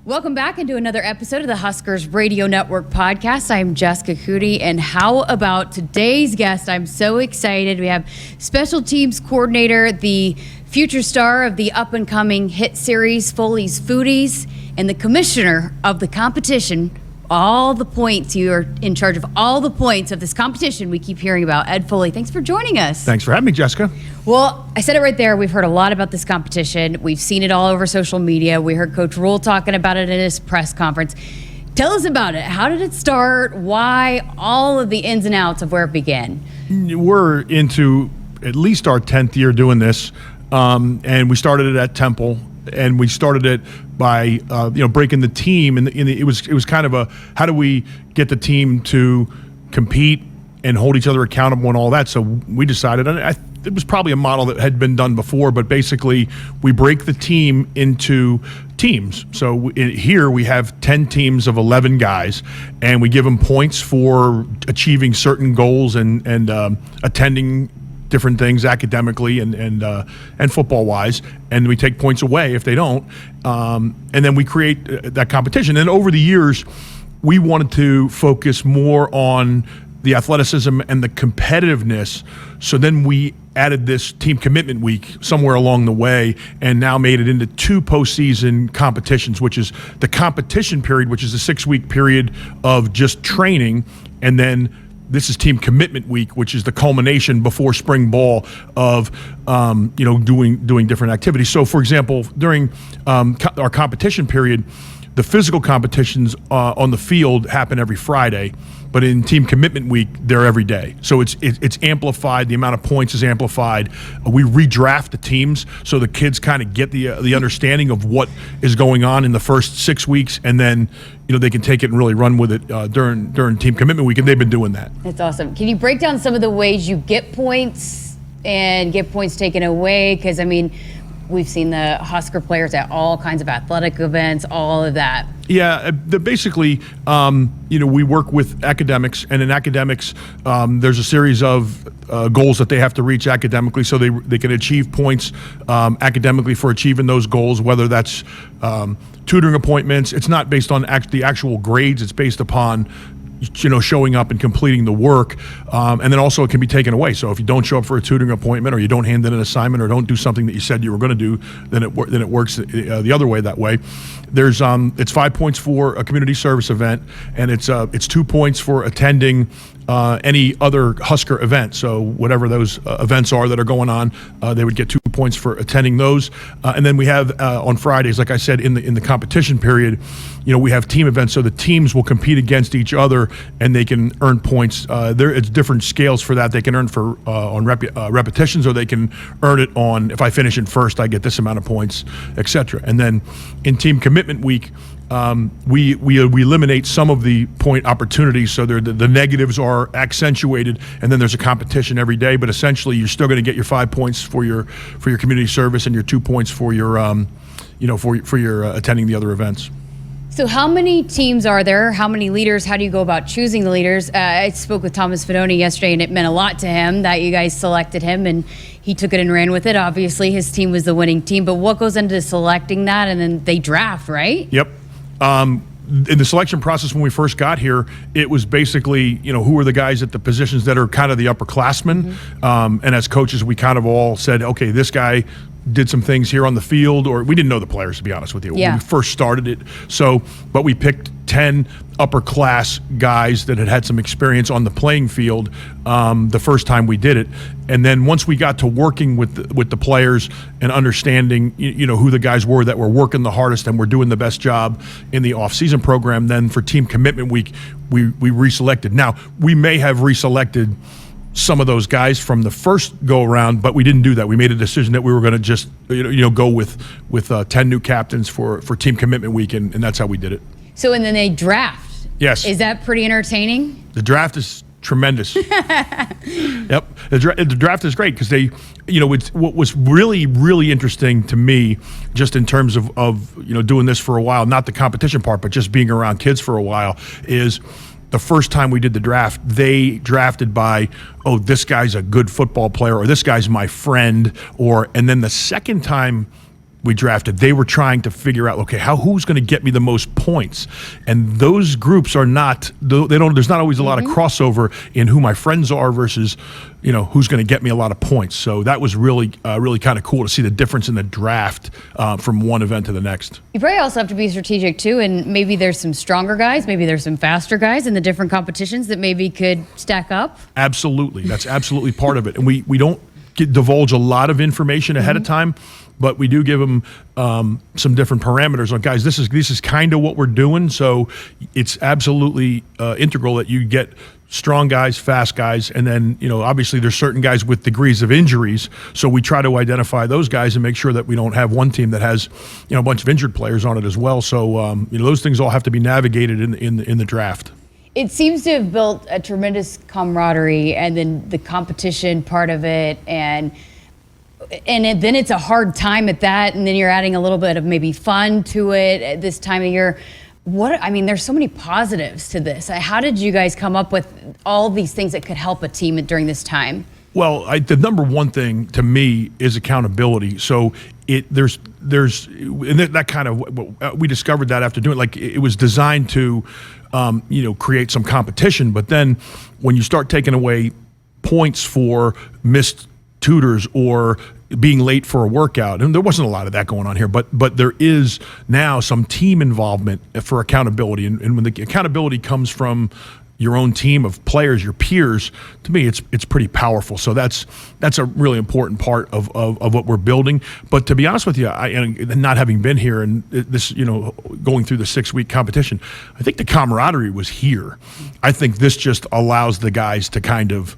Welcome back into another episode of the Huskers Radio Network podcast. I'm Jessica Coody, and how about today's guest? I'm so excited. We have special teams coordinator, the future star of the up-and-coming hit series, Foley's Foodies, and the commissioner of the competition. All the points, you are in charge of all the points of this competition we keep hearing about. Ed Foley, thanks for joining us. Thanks for having me, Jessica. Well, I said it right there. We've heard a lot about this competition. We've seen it all over social media. We heard Coach Rule talking about it in his press conference. Tell us about it. How did it start? Why? All of the ins and outs of where it began. We're into at least our 10th year doing this, and we started it at Temple. And we started it by breaking the team, and it was kind of a, how do we get the team to compete and hold each other accountable and all that. So we decided, and it was probably a model that had been done before, but basically we break the team into teams. So here we have 10 teams of 11 guys, and we give them points for achieving certain goals and attending different things academically and football wise, and we take points away if they don't, and then we create that competition. And over the years, we wanted to focus more on the athleticism and the competitiveness. So then we added this team commitment week somewhere along the way, and now made it into 2 postseason competitions, which is the competition period, which is a 6-week period of just training, and then this is team commitment week, which is the culmination before spring ball of doing different activities. So, for example, during our competition period, the physical competitions on the field happen every Friday, but in team commitment week, they're every day. So it's amplified. The amount of points is amplified. We redraft the teams so the kids kind of get the understanding of what is going on in the first 6 weeks, and then they can take it and really run with it during team commitment week, and they've been doing that. That's awesome. Can you break down some of the ways you get points and get points taken away? Because, we've seen the Husker players at all kinds of athletic events, all of that. Yeah, basically, we work with academics, and in academics, there's a series of goals that they have to reach academically, so they can achieve points academically for achieving those goals, whether that's tutoring appointments. It's not based on the actual grades. It's based upon showing up and completing the work, and then also it can be taken away. So if you don't show up for a tutoring appointment, or you don't hand in an assignment, or don't do something that you said you were going to do, then it works the other way. That way, there's it's 5 points for a community service event, and it's 2 points for attending any other Husker event. So whatever those events are that are going on, they would get 2 points for attending those. And then we have on Fridays, like I said, in the competition period, we have team events. So the teams will compete against each other, and they can earn points. It's different scales for that. They can earn for on repetitions, or they can earn it on, if I finish in first, I get this amount of points, etc. And then in team commitment week, we eliminate some of the point opportunities, so the negatives are accentuated, and then there's a competition every day. But essentially, you're still going to get your 5 points for your community service, and your 2 points for your for your attending the other events. So how many teams are there? How many leaders? How do you go about choosing the leaders? I spoke with Thomas Fedoni yesterday, and it meant a lot to him that you guys selected him, and he took it and ran with it. Obviously, his team was the winning team, but what goes into selecting that? And then they draft, right? Yep. In the selection process when we first got here, it was basically, who are the guys at the positions that are kind of the upperclassmen. And as coaches, we kind of all said, okay, this guy did some things here on the field, or we didn't know the players, to be honest with you, when we first started it. So, but we picked 10 upper class guys that had some experience on the playing field the first time we did it. And then once we got to working with the players and understanding, who the guys were that were working the hardest and were doing the best job in the off-season program, then for team commitment week, we reselected. Now, we may have reselected some of those guys from the first go around, but we didn't do that. We made a decision that we were going to just go with 10 new captains for team commitment week, and that's how we did it. So, and then they draft. Yes. Is that pretty entertaining? The draft is tremendous. Yep. The draft is great because they, what was really, really interesting to me, just in terms of doing this for a while, not the competition part, but just being around kids for a while, is the first time we did the draft, they drafted by, oh, this guy's a good football player, or this guy's my friend, and then the second time we drafted, they were trying to figure out, okay, who's going to get me the most points? And those groups are not, there's not always a lot of crossover in who my friends are versus, who's going to get me a lot of points. So that was really kind of cool to see the difference in the draft from one event to the next. You probably also have to be strategic too, and maybe there's some stronger guys, maybe there's some faster guys in the different competitions that maybe could stack up. Absolutely. That's absolutely part of it. And we don't divulge a lot of information ahead of time, but we do give them some different parameters on, guys, this is kind of what we're doing. So it's absolutely integral that you get strong guys, fast guys, and then, obviously there's certain guys with degrees of injuries. So we try to identify those guys and make sure that we don't have one team that has, a bunch of injured players on it as well. So, those things all have to be navigated in the draft. It seems to have built a tremendous camaraderie, and then the competition part of it, and then it's a hard time at that, and then you're adding a little bit of maybe fun to it at this time of year. There's so many positives to this. How did you guys come up with all these things that could help a team during this time? Well, the number one thing to me is accountability. So there's and that kind of, we discovered that after doing it. Like, it was designed to create some competition, but then when you start taking away points for missed tutors or being late for a workout, and there wasn't a lot of that going on here, but there is now some team involvement for accountability, and when the accountability comes from your own team of players, your peers, to me, it's pretty powerful. So that's a really important part of what we're building. But to be honest with you, and not having been here and this, going through the 6-week competition, I think the camaraderie was here. I think this just allows the guys to kind of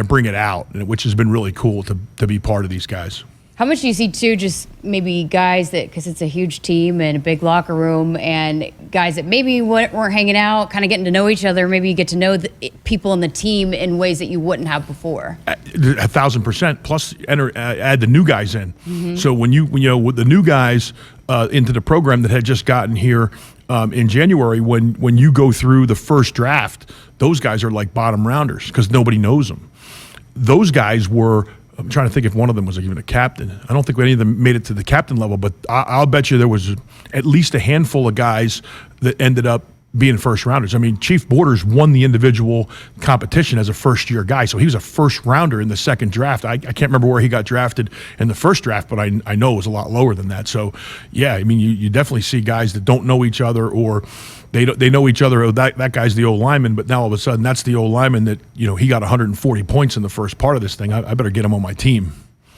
bring it out, which has been really cool to be part of these guys. How much do you see too, just maybe guys that, because it's a huge team and a big locker room, and guys that maybe weren't hanging out, kind of getting to know each other, maybe you get to know the people on the team in ways that you wouldn't have before? 1,000%. Plus, add the new guys in. So when with the new guys into the program that had just gotten here in January, when you go through the first draft, those guys are like bottom rounders because nobody knows them. Those guys were, I'm trying to think if one of them was even a captain. I don't think any of them made it to the captain level, but I'll bet you there was at least a handful of guys that ended up being first rounders. I mean, Chief Borders won the individual competition as a first-year guy, so he was a first rounder in the second draft. I can't remember where he got drafted in the first draft, but I know it was a lot lower than that. So, yeah, I mean, you definitely see guys that don't know each other, or they know each other. Oh, that guy's the old lineman, but now all of a sudden that's the old lineman that, he got 140 points in the first part of this thing. I better get him on my team.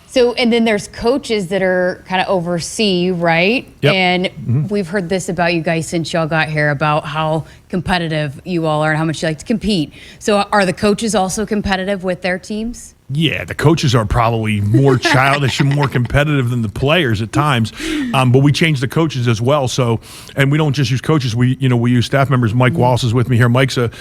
So, and then there's coaches that are kind of oversee, right? Yep. And we've heard this about you guys since y'all got here, about how competitive you all are and how much you like to compete. So are the coaches also competitive with their teams? Yeah, the coaches are probably more childish and more competitive than the players at times, but we changed the coaches as well. So, and we don't just use coaches. We use staff members. Mike Wallace is with me here. Mike's a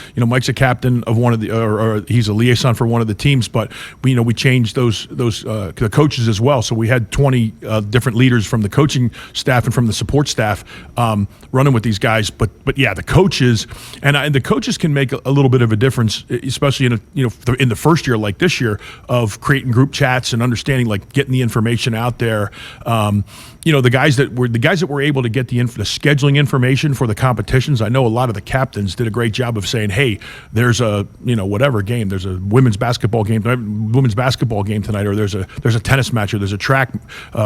captain of one of the, or he's a liaison for one of the teams. But we changed the coaches as well. So we had 20 different leaders from the coaching staff and from the support staff running with these guys. But yeah, the coaches and the coaches can make a little bit of a difference, especially in the first year like this year, of creating group chats and understanding, like, getting the information out there. The guys that were able to get the scheduling information for the competitions. I know a lot of the captains did a great job of saying, hey, there's a whatever game, there's a women's basketball game tonight, or there's a tennis match, or there's a track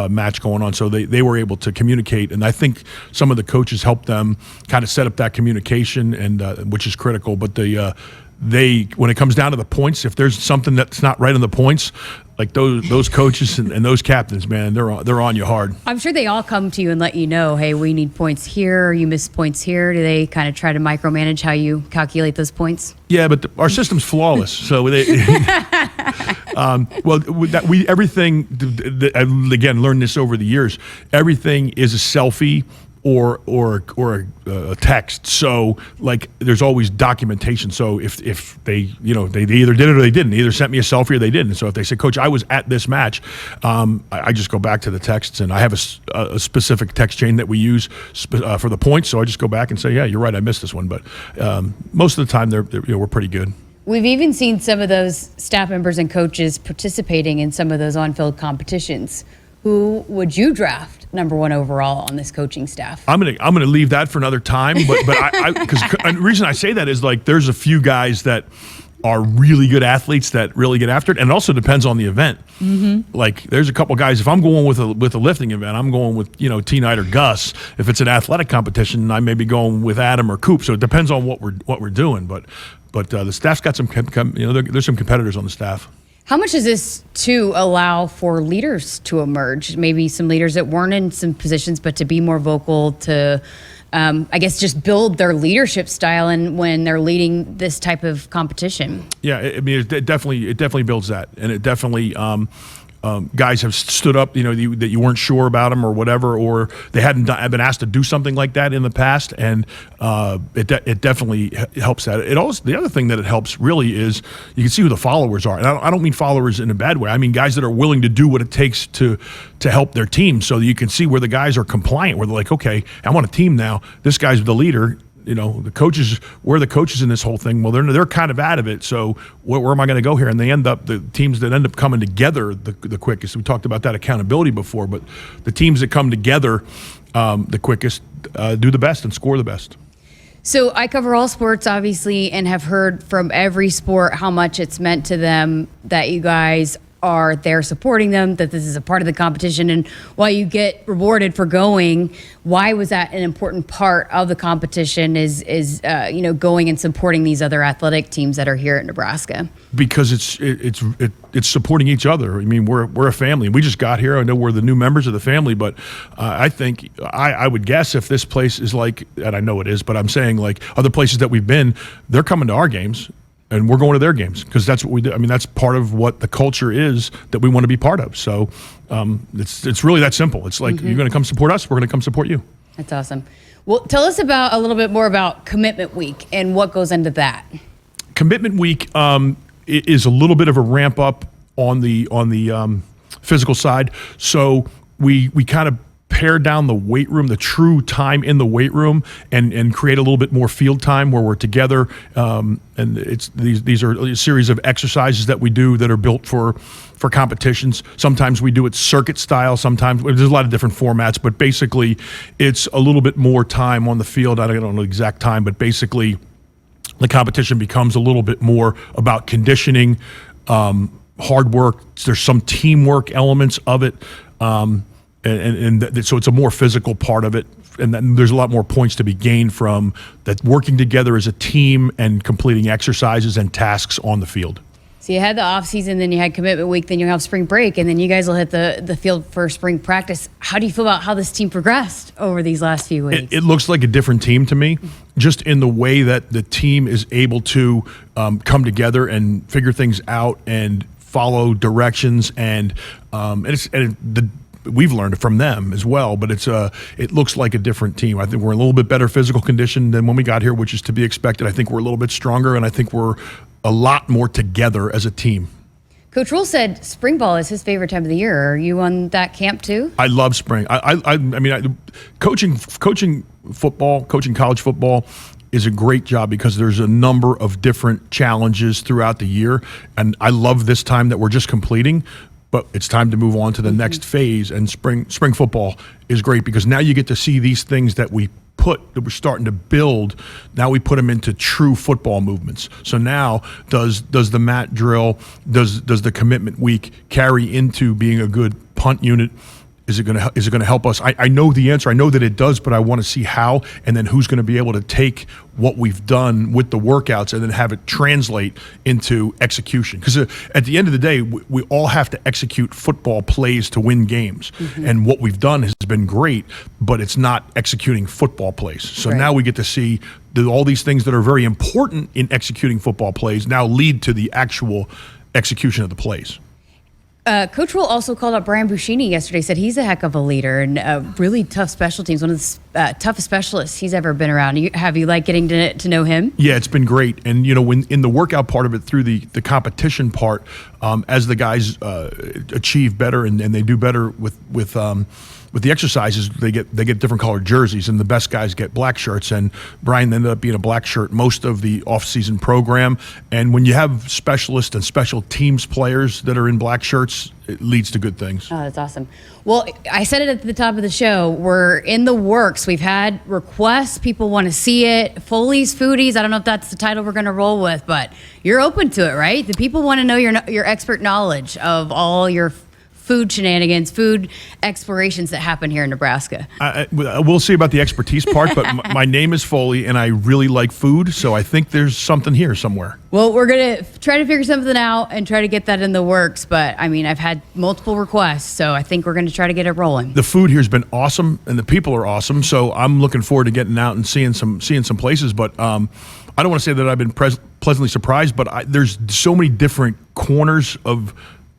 match going on. So they were able to communicate, and I think some of the coaches helped them kind of set up that communication, and which is critical. But when it comes down to the points, if there's something that's not right on the points, like those coaches and those captains, man, they're on you hard. I'm sure they all come to you and let you know, hey, we need points here, you missed points here. Do they kind of try to micromanage how you calculate those points? Yeah, but our system's flawless. So everything. Again, learned this over the years. Everything is a selfie or a text. So, like, there's always documentation. So if they they either did it or they didn't. They either sent me a selfie or they didn't. So if they say, Coach, I was at this match, I just go back to the texts, and I have a specific text chain that we use for the points. So I just go back and say, yeah, you're right, I missed this one. But most of the time, we're pretty good. We've even seen some of those staff members and coaches participating in some of those on-field competitions. who would you draft number 1 overall on this coaching staff? I'm gonna leave that for another time, but because the reason I say that is like there's a few guys that are really good athletes that really get after it, and it also depends on the event. Mm-hmm. Like there's a couple guys. If I'm going with a lifting event, I'm going with T Knight or Gus. If it's an athletic competition, I may be going with Adam or Coop. So it depends on what we're doing. But the staff's got some there's some competitors on the staff. How much does this to allow for leaders to emerge? Maybe some leaders that weren't in some positions, but to be more vocal, to I guess just build their leadership style and when they're leading this type of competition. Yeah, I mean, it definitely builds that, and it definitely guys have stood up, that you weren't sure about them or whatever, or they hadn't been asked to do something like that in the past, and it definitely helps that. It also, the other thing that it helps really is you can see who the followers are, and I don't mean followers in a bad way. I mean guys that are willing to do what it takes to help their team, so that you can see where the guys are compliant, where they're like, okay, I want a team now. This guy's the leader. The coaches, where the coaches in this whole thing, well, they're kind of out of it. So where am I going to go here? And the teams that end up coming together the quickest. We talked about that accountability before, but the teams that come together the quickest do the best and score the best. So I cover all sports, obviously, and have heard from every sport how much it's meant to them that you guys are there supporting them, that this is a part of the competition, and while you get rewarded for going, why was that an important part of the competition is going and supporting these other athletic teams that are here at Nebraska? Because it's supporting each other. I mean, we're a family. We just got here. I know we're the new members of the family, but I think I would guess if this place is like, and I know it is, but I'm saying like other places that we've been, they're coming to our games. And we're going to their games because that's what we do. I mean, that's part of what the culture is that we want to be part of. So it's really that simple. It's like, you're going to come support us, we're going to come support you. That's awesome. Well, tell us a little bit more about Commitment Week and what goes into that. Commitment Week is a little bit of a ramp up on the physical side. So we kind of pare down the weight room, the true time in the weight room, and create a little bit more field time where we're together. And it's these are a series of exercises that we do that are built for competitions. Sometimes we do it circuit style. Sometimes there's a lot of different formats, but basically it's a little bit more time on the field. I don't know the exact time, but basically the competition becomes a little bit more about conditioning, hard work. There's some teamwork elements of it. So it's a more physical part of it, and then there's a lot more points to be gained from that working together as a team and completing exercises and tasks on the field. So you had the off season, then you had Commitment Week, then you'll have spring break, and then you guys will hit the field for spring practice. How do you feel about how this team progressed over these last few weeks? It looks like a different team to me, just in the way that the team is able to come together and figure things out and follow directions, we've learned from them as well, but it looks like a different team. I think we're a little bit better physical condition than when we got here, which is to be expected. I think we're a little bit stronger, and I think we're a lot more together as a team. Coach Rule said spring ball is his favorite time of the year. Are you on that camp too? I love spring. I mean, coaching football, coaching college football is a great job because there's a number of different challenges throughout the year, and I love this time that we're just completing. But it's time to move on to the next phase, and spring football is great because now you get to see these things that we're starting to build. Now we put them into true football movements. So now does the mat drill, does the Commitment Week carry into being a good punt unit? Is it going to help us? I know the answer. I know that it does, but I want to see how, and then who's going to be able to take what we've done with the workouts and then have it translate into execution. Because at the end of the day, we all have to execute football plays to win games. Mm-hmm. And what we've done has been great, but it's not executing football plays. So now we get to see all these things that are very important in executing football plays now lead to the actual execution of the plays. Coach Rule also called out Brian Buschini yesterday, said he's a heck of a leader and really tough special teams, one of the toughest specialists he's ever been around. Have you liked getting to know him? Yeah, it's been great. And, when in the workout part of it, through the competition part, as the guys achieve better and they do better with with the exercises, they get different colored jerseys, and the best guys get black shirts. And Brian ended up being a black shirt most of the off-season program. And when you have specialists and special teams players that are in black shirts, it leads to good things. Oh, that's awesome. Well, I said it at the top of the show. We're in the works. We've had requests. People want to see it. Foley's Foodies. I don't know if that's the title we're going to roll with, but you're open to it, right? The people want to know your expert knowledge of all your food shenanigans, food explorations that happen here in Nebraska. We'll see about the expertise part, but my name is Foley, and I really like food, so I think there's something here somewhere. Well, we're going to try to figure something out and try to get that in the works, but I mean, I've had multiple requests, so I think we're going to try to get it rolling. The food here's been awesome, and the people are awesome, so I'm looking forward to getting out and seeing some places, but I don't want to say that I've been pleasantly surprised, but there's so many different corners of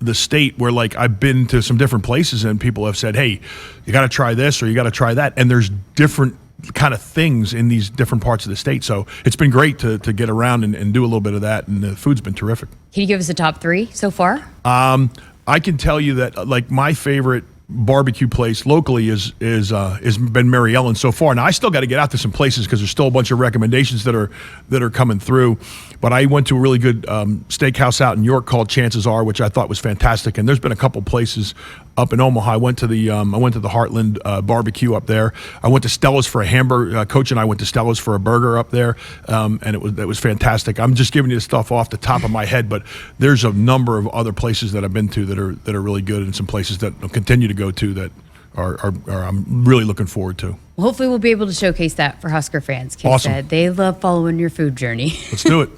the state where, like, I've been to some different places and people have said, hey, you got to try this or you got to try that. And there's different kind of things in these different parts of the state. So it's been great to get around and do a little bit of that. And the food's been terrific. Can you give us a top 3 so far? I can tell you that, like, my favorite barbecue place locally is been Mary Ellen so far. Now I still got to get out to some places because there's still a bunch of recommendations that are coming through. But I went to a really good steakhouse out in York called Chances Are, which I thought was fantastic. And there's been a couple places up in Omaha. I went to the Heartland barbecue up there. I went to Stella's for a hamburger. Coach and I went to Stella's for a burger up there, and it was fantastic. I'm just giving you the stuff off the top of my head, but there's a number of other places that I've been to that are really good, and some places that I'll continue to go to that are I'm really looking forward to. Well, hopefully we'll be able to showcase that for Husker fans. Awesome. They love following your food journey. Let's do it.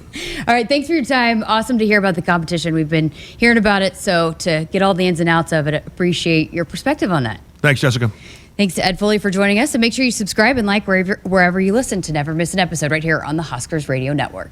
All right, thanks for your time. Awesome to hear about the competition. We've been hearing about it, so to get all the ins and outs of it, appreciate your perspective on that. Thanks, Jessica. Thanks to Ed Foley for joining us, and make sure you subscribe and like wherever you listen to never miss an episode right here on the Huskers Radio Network.